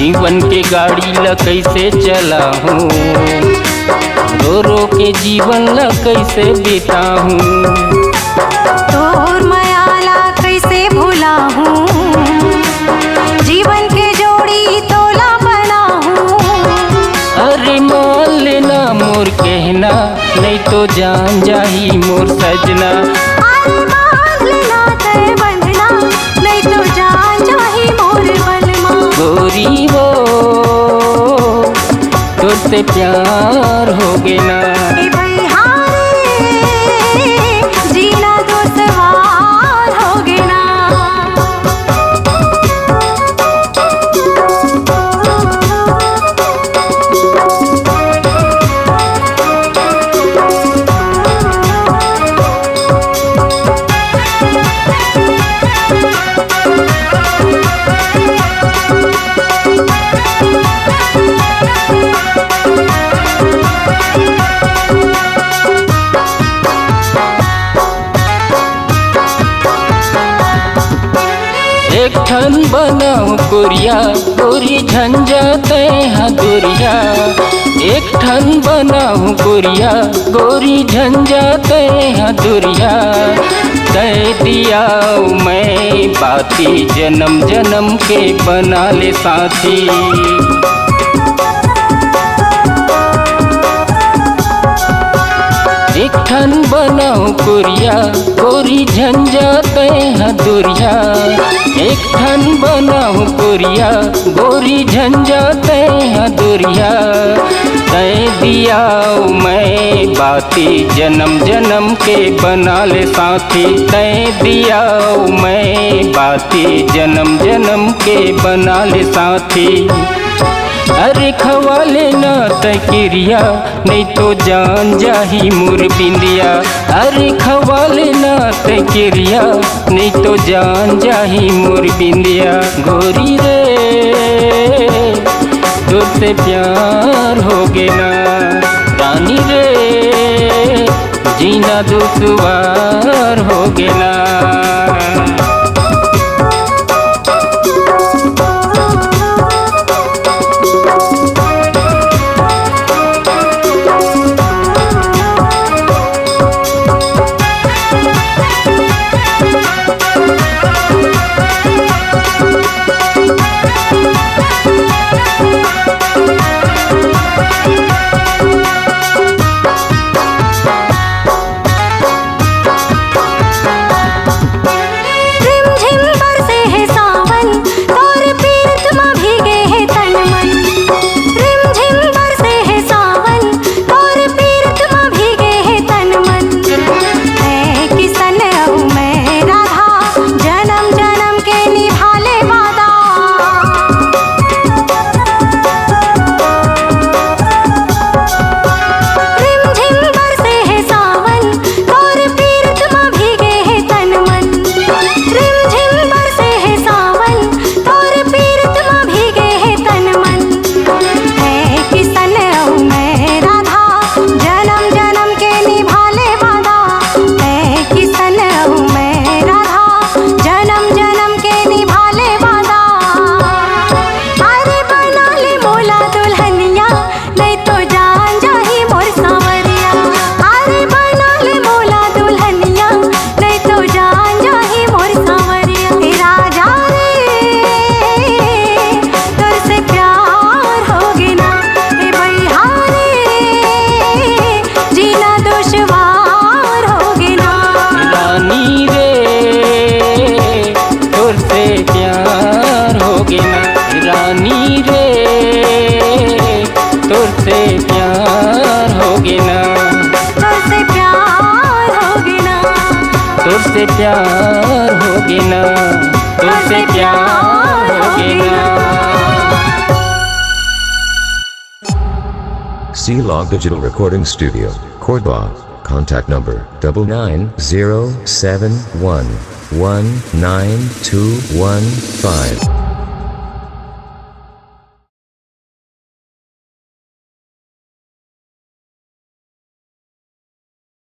जीवन के गाड़ी ला कैसे चलाहूँ, रो रो के जीवन ला कैसे बिताहूँ। तोर मायाला कैसे भुलाहूँ, जीवन के जोड़ी तोला बनाहूँ। अरे मान लेना मोर कहना, नहीं तो जान जाही मोर सजना। अरे मान लेना तय बंधना, नहीं तो जान जाही मोर बलमा। गोरी हो तुझसे प्यार हो गया ना। ए बलिहारी जीना दुश्वार हो गया ना। एक ठन बनाऊ गोरिया, गोरी झंझट हदुरिया। एक ठन बनाऊ गोरिया, गोरी झंझट हदुरिया। कह दिया मैं बाती जन्म जन्म के बना ले साथी। एक ठन बनाऊ गोरिया, गोरी झंझट हदुरिया। एक ठन बनाऊ गोरिया, गोरी झंझट हदुरिया। कह दिया मैं बाती जन्म जन्म के बना ले साथी। कह दिया मैं बाती जन्म जन्म के बना ले साथी। अरे खवा लेना तकिरिया, नहीं तो जान जाही मोर बिंदिया। अरे खवा लेना तकिरिया, नहीं तो जान जाही मोर बिंदिया। गोरी रे तुझसे प्यार हो गया ना। रानी रे जीना दुश्वार हो गया ना। तुझसे प्यार हो गया ना। तुझसे प्यार हो गया ना। C-Log Digital Recording Studio, Cordoba. Contact number 99071192115.